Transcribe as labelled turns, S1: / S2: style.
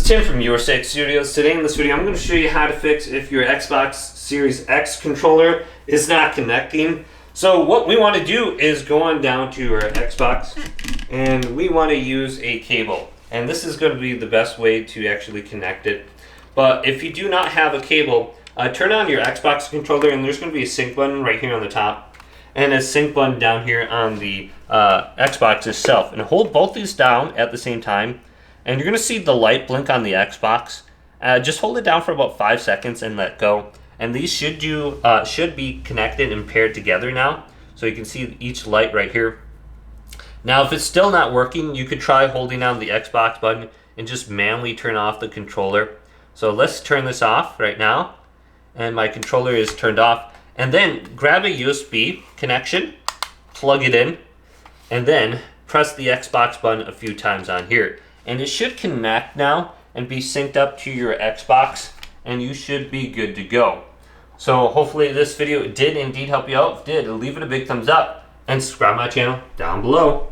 S1: Tim from Your Six Studios. Today in this video I'm going to show you how to fix if your Xbox Series X controller is not connecting. So what we want to do is go on down to our Xbox and we want to use a cable. And this is going to be the best way to actually connect it. But if you do not have a cable, turn on your Xbox controller and there's going to be a sync button right here on the top and a sync button down here on the Xbox itself. And hold both these down at the same time. And you're going to see the light blink on the Xbox. Just hold it down for about 5 seconds and let go. And these should be connected and paired together now. So you can see each light right here. Now if it's still not working, you could try holding down the Xbox button and just manually turn off the controller. So let's turn this off right now. And my controller is turned off. And then grab a USB connection, plug it in, and then press the Xbox button a few times on here. And it should connect now and be synced up to your Xbox, and you should be good to go. So hopefully this video did indeed help you out. If it did, leave it a big thumbs up and subscribe to my channel down below.